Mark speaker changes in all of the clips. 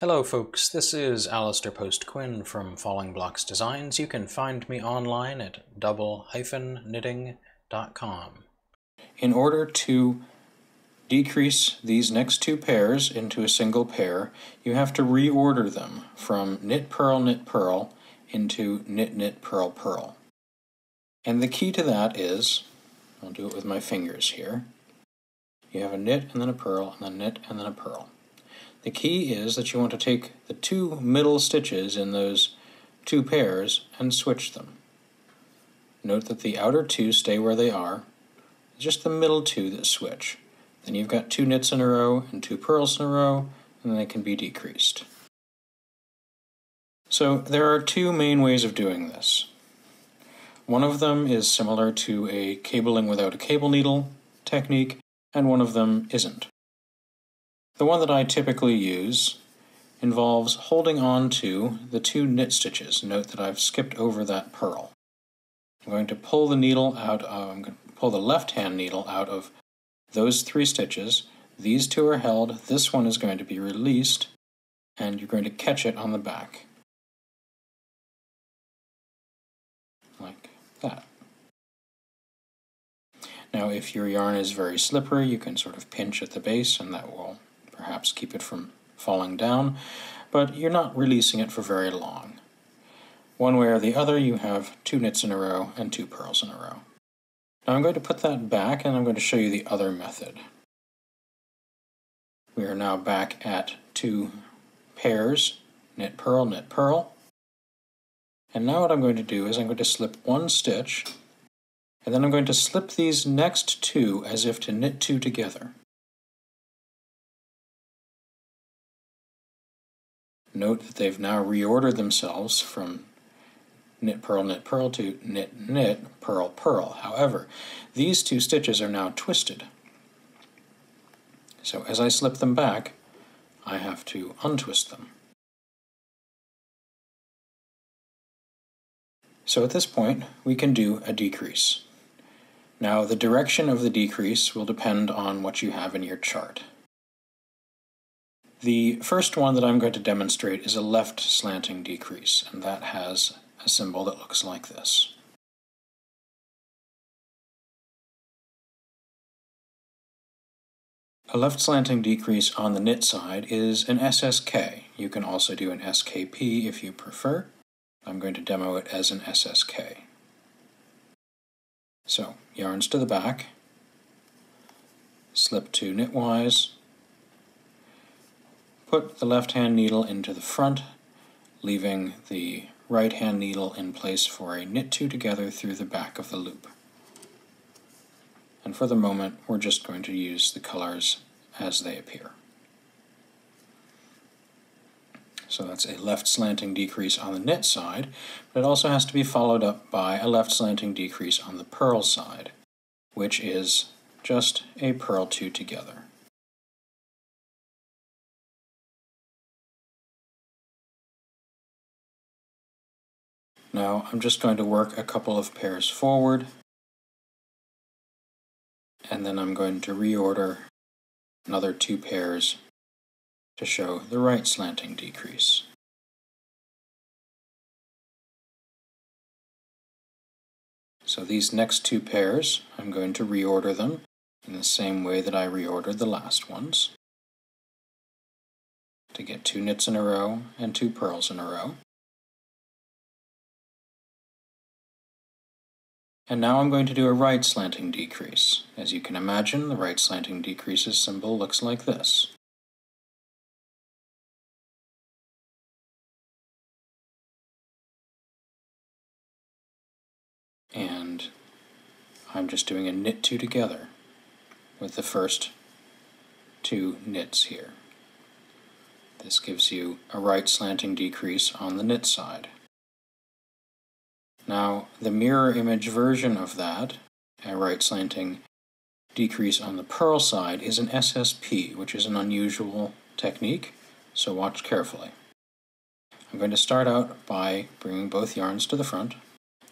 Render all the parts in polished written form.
Speaker 1: Hello folks, this is Alistair Post Quinn from Falling Blocks Designs. You can find me online at double-knitting.com. In order to decrease these next two pairs into a single pair, you have to reorder them from knit, purl into knit, knit, purl, purl. And the key to that is, I'll do it with my fingers here, you have a knit and then a purl and then a knit and then a purl. The key is that you want to take the two middle stitches in those two pairs and switch them. Note that the outer two stay where they are, just the middle two that switch. Then you've got two knits in a row and two purls in a row, and then they can be decreased. So there are two main ways of doing this. One of them is similar to a cabling without a cable needle technique, and one of them isn't. The one that I typically use involves holding on to the two knit stitches. Note that I've skipped over that purl. I'm going to pull the needle out of, I'm going to pull the left-hand needle out of those three stitches. These two are held, this one is going to be released, and you're going to catch it on the back. Like that. Now if your yarn is very slippery, you can sort of pinch at the base and that will perhaps keep it from falling down, but you're not releasing it for very long. One way or the other, you have two knits in a row and two purls in a row. Now I'm going to put that back and I'm going to show you the other method. We are now back at two pairs, knit, purl, and now what I'm going to do is I'm going to slip one stitch, and then I'm going to slip these next two as if to knit two together. Note that they've now reordered themselves from knit, purl to knit, knit, purl, purl. However, these two stitches are now twisted. So as I slip them back, I have to untwist them. So at this point, we can do a decrease. Now, the direction of the decrease will depend on what you have in your chart. The first one that I'm going to demonstrate is a left slanting decrease, and that has a symbol that looks like this. A left slanting decrease on the knit side is an SSK. You can also do an SKP if you prefer. I'm going to demo it as an SSK. So, yarns to the back, slip two knitwise, put the left-hand needle into the front, leaving the right-hand needle in place for a knit two together through the back of the loop. And for the moment, we're just going to use the colors as they appear. So that's a left slanting decrease on the knit side, but it also has to be followed up by a left slanting decrease on the purl side, which is just a purl two together. Now I'm just going to work a couple of pairs forward, and then I'm going to reorder another two pairs to show the right slanting decrease. So these next two pairs, I'm going to reorder them in the same way that I reordered the last ones, to get two knits in a row and two purls in a row. And now I'm going to do a right slanting decrease. As you can imagine, the right slanting decreases symbol looks like this. And I'm just doing a knit two together with the first two knits here. This gives you a right slanting decrease on the knit side. Now, the mirror image version of that, a right slanting decrease on the purl side, is an SSP, which is an unusual technique, so watch carefully. I'm going to start out by bringing both yarns to the front,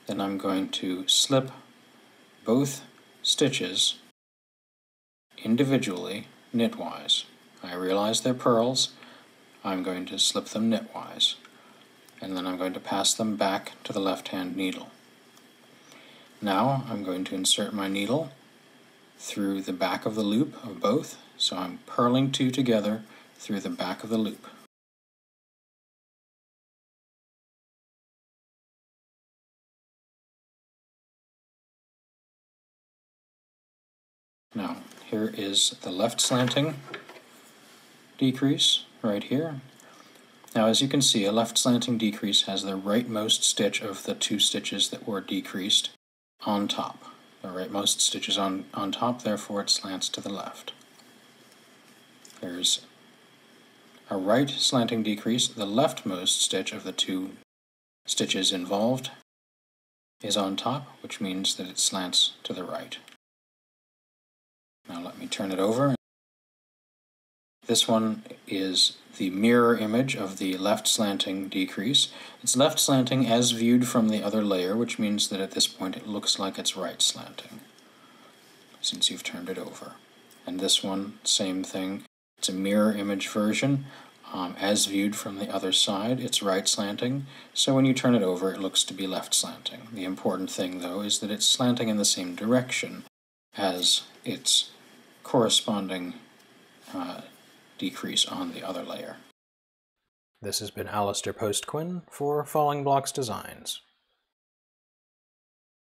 Speaker 1: then I'm going to slip both stitches individually knitwise. I realize they're purls. I'm going to slip them knitwise, and then I'm going to pass them back to the left-hand needle. Now I'm going to insert my needle through the back of the loop of both, so I'm purling two together through the back of the loop. Now, here is the left slanting decrease right here. Now, as you can see, a left slanting decrease has the rightmost stitch of the two stitches that were decreased on top. The rightmost stitch is on top, therefore it slants to the left. There's a right slanting decrease. The leftmost stitch of the two stitches involved is on top, which means that it slants to the right. Now let me turn it over. This one is the mirror image of the left slanting decrease. It's left slanting as viewed from the other layer, which means that at this point it looks like it's right slanting, since you've turned it over. And this one, same thing. It's a mirror image version. As viewed from the other side, it's right slanting, so when you turn it over, it looks to be left slanting. The important thing, though, is that it's slanting in the same direction as its corresponding decrease on the other layer. This has been Alistair Postquin for Falling Blocks Designs.